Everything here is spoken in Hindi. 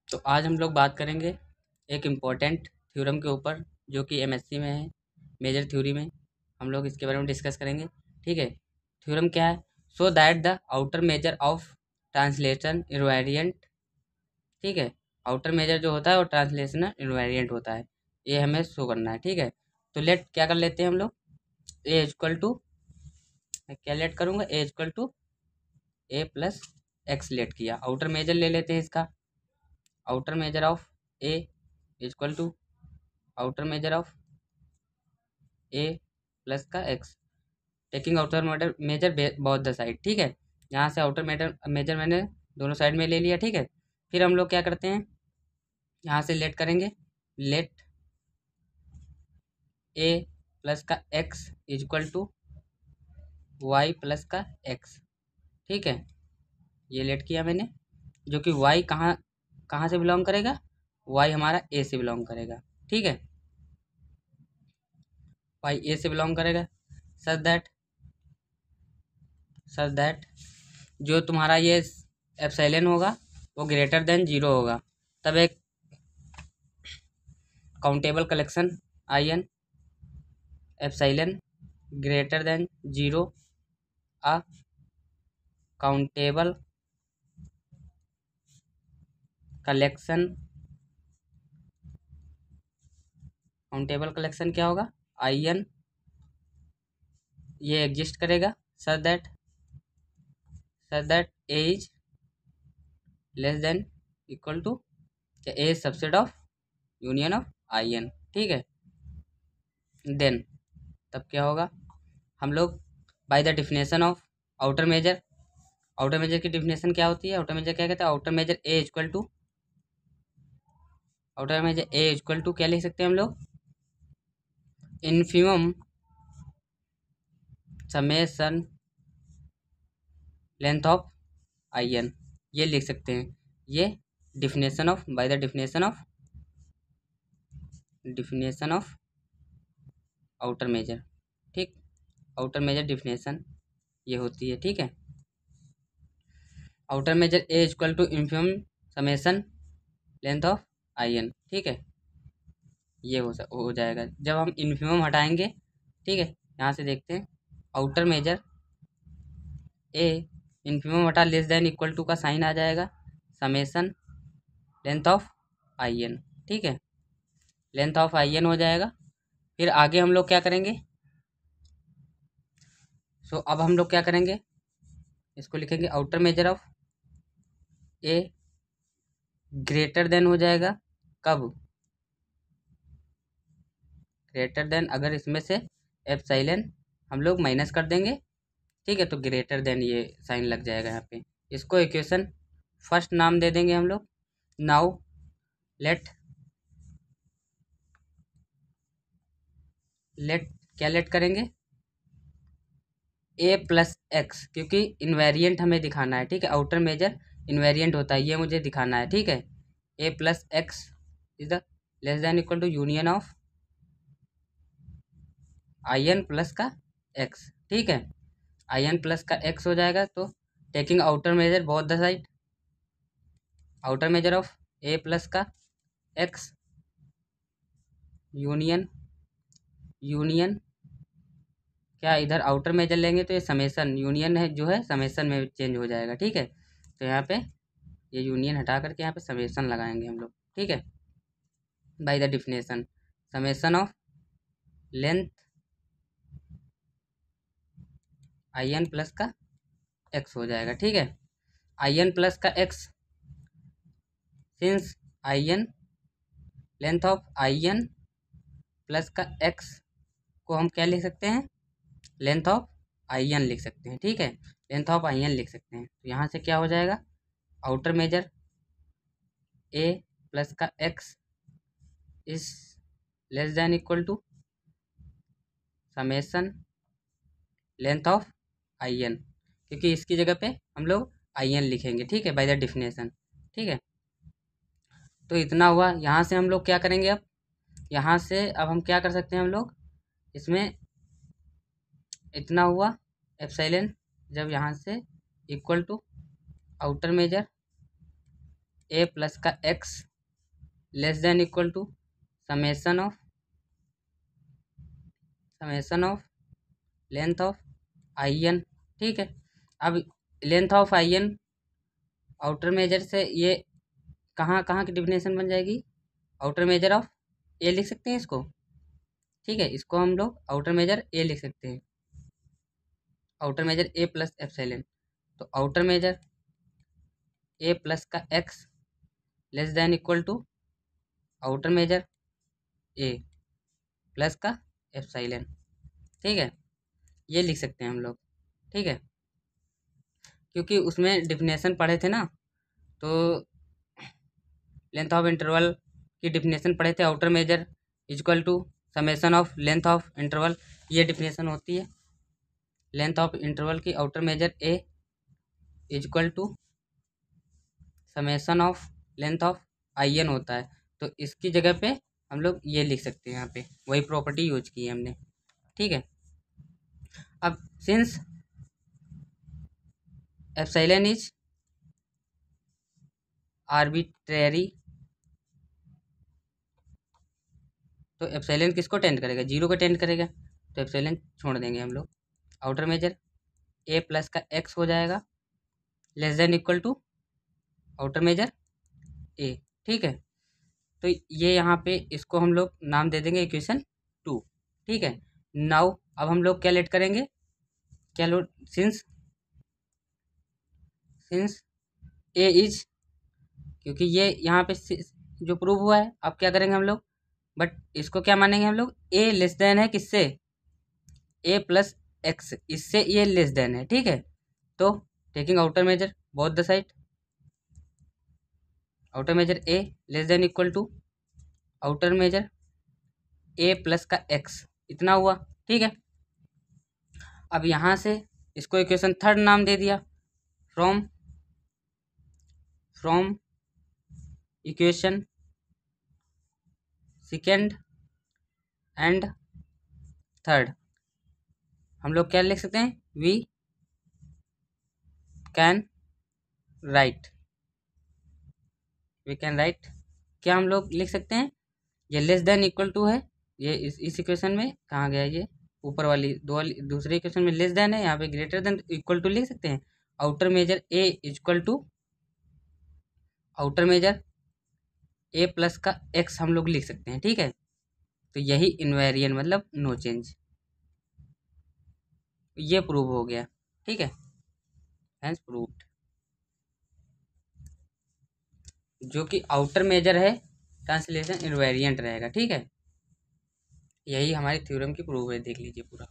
तो आज हम लोग बात करेंगे एक इम्पोर्टेंट थ्योरम के ऊपर जो कि एमएससी में है, मेजर थ्योरी में। हम लोग इसके बारे में डिस्कस करेंगे। ठीक है, थ्योरम क्या है? So that the outer measure of translation invariant. ठीक है, आउटर मेजर जो होता है वो ट्रांसलेशनल इनवेरिएंट होता है, ये हमें शो करना है। ठीक है, तो लेट क्या कर लेते हैं हम लोग, ए इक्वल टू, मैं क्या लेट करूँगा, A equal to A plus x let किया। आउटर मेजर ले लेते हैं इसका, outer measure of A equal to outer measure of A plus का x, taking outer measure both the side. ठीक है, यहाँ से आउटर मेजर मैंने दोनों साइड में ले लिया। ठीक है, फिर हम लोग क्या करते हैं, यहाँ से लेट करेंगे, लेट ए प्लस का X equal to Y plus का एक्स। ठीक है, ये लेट किया मैंने, जो कि वाई कहाँ कहाँ से बिलोंग करेगा, वाई हमारा ए से बिलोंग करेगा। ठीक है, वाई ए से बिलोंग करेगा, सच दैट जो तुम्हारा ये एप्सिलॉन होगा वो ग्रेटर देन जीरो होगा, तब एक countable collection I N epsilon greater than zero, a countable collection. Countable collection क्या होगा, आई एन, ये एग्जिस्ट करेगा such that A is less than equal to a subset of union of I N. ठीक है, देन तब क्या होगा, हम लोग by the definition of outer measure, outer measure की डिफिनेशन क्या होती है, आउटर मेजर क्या कहते हैं, outer measure A equal to, outer measure A equal to क्या लिख सकते हैं हम लोग, infimum summation length of I N, ये लिख सकते हैं। ये definition of, by the definition of outer measure. ठीक, आउटर मेजर डिफिनेशन ये होती है। ठीक है, outer measure A equal to infimum summation length of I N. ठीक है, ये हो जाएगा जब हम इन्फिमम हटाएंगे। ठीक है, यहाँ से देखते हैं, आउटर मेजर ए इन्फिमम हटा लेस देन इक्वल टू का साइन आ जाएगा, summation length of I N. ठीक है, लेंथ ऑफ आई एन हो जाएगा। फिर आगे हम लोग क्या करेंगे, अब हम लोग क्या करेंगे, इसको लिखेंगे outer measure of A greater than हो जाएगा, कब, ग्रेटर देन, अगर इसमें से एप्सिलॉन हम लोग माइनस कर देंगे। ठीक है, तो ग्रेटर देन ये साइन लग जाएगा यहाँ पे। इसको इक्वेशन फर्स्ट नाम दे देंगे हम लोग। नाउ लेट लेट क्या लेट करेंगे, ए प्लस एक्स, क्योंकि इन्वेरिएंट हमें दिखाना है। ठीक है, आउटर मेजर इन्वेरिएंट होता है, ये मुझे दिखाना है। ठीक है, A plus x is the less than equal to union of I N plus का एक्स। ठीक है, आई एन प्लस का एक्स हो जाएगा, तो taking outer measure both the side, outer measure of A plus का एक्स यूनियन यूनियन क्या, इधर आउटर मेजर लेंगे तो ये समेसन यूनियन है, जो है समेसन में चेंज हो जाएगा। ठीक है, तो यहाँ पे ये यूनियन हटा करके यहाँ पे समेसन लगाएंगे हम लोग। ठीक है, by the definition summation of length I N plus का एक्स हो जाएगा। ठीक है, आई एन प्लस का X, since I N, length of I N plus का एक्स को हम क्या लिख सकते हैं, लेंथ ऑफ आई एन लिख सकते हैं। ठीक है, लेंथ ऑफ आई एन लिख सकते हैं, तो यहाँ से क्या हो जाएगा, आउटर मेजर ए प्लस का X is less than equal to summation length of I N, क्योंकि इसकी जगह पे हम लोग आई एन लिखेंगे। ठीक है, बाय द डिफिनेशन। ठीक है, तो इतना हुआ। यहाँ से हम लोग क्या करेंगे, अब यहाँ से अब हम क्या कर सकते हैं, हम लोग इसमें इतना हुआ एप्सिलॉन, जब यहाँ से equal to outer measure A plus का x less than equal to summation of length of I N. ठीक है, अब length of I n outer measure से ये कहाँ कहाँ की डिफिनेशन बन जाएगी, आउटर मेजर ऑफ ए लिख सकते हैं इसको। ठीक है, इसको हम लोग आउटर मेजर ए लिख सकते हैं, outer measure A plus epsilon. तो आउटर मेजर ए प्लस का x less than equal to outer measure A plus का एप्सिलॉन। ठीक है, ये लिख सकते हैं हम लोग। ठीक है, क्योंकि उसमें डिफिनेशन पढ़े थे ना, तो लेंथ ऑफ इंटरवल की डिफिनेशन पढ़े थे, outer measure equal to summation of length of interval, ये डिफिनेशन होती है लेंथ ऑफ इंटरवल की। Outer measure A equal to summation of length of I N होता है। तो इसकी जगह पे हम लोग ये लिख सकते हैं, यहाँ पे वही प्रॉपर्टी यूज की है हमने। ठीक है, अब सिंस एप्सिलॉन इज आर्बिट्रेरी, तो एप्सिलॉन किसको टेंड करेगा, जीरो को टेंड करेगा, तो एप्सिलॉन छोड़ देंगे हम लोग। आउटर मेजर ए प्लस का एक्स हो जाएगा less than equal to outer measure A. ठीक है, तो ये यहाँ पे इसको हम लोग नाम दे देंगे इक्वेशन 2। ठीक है, नाउ अब हम लोग क्या लेट करेंगे, क्या लो, सिंस ए इज, क्योंकि ये यहाँ पे जो प्रूव हुआ है, अब क्या करेंगे हम लोग, बट इसको क्या मानेंगे हम लोग, ए लेस देन है किससे, ए प्लस एक्स, इससे ये लेस देन है। ठीक है, तो taking outer measure both the side, outer measure A less than equal to outer measure A plus का एक्स, इतना हुआ। ठीक है, अब यहाँ से इसको इक्वेशन थर्ड नाम दे दिया, from equation second and third हम लोग क्या लिख सकते हैं, वी कैन राइट क्या हम लोग लिख सकते हैं, ये लेस देन इक्वल टू है, ये इस इक्वेशन में कहाँ गया, ये ऊपर वाली दूसरे इक्वेशन में लेस देन है, यहाँ पे ग्रेटर देन इक्वल टू लिख सकते हैं। Outer measure A equal to outer measure A plus का एक्स हम लोग लिख सकते हैं। ठीक है, तो यही इनवेरिएंट मतलब नो चेंज, ये प्रूव हो गया। ठीक है, हैंस प्रूव्ड, जो कि आउटर मेजर है ट्रांसलेशन इनवेरिएंट रहेगा। ठीक है, यही हमारी थ्योरम की प्रूव है, देख लीजिए पूरा।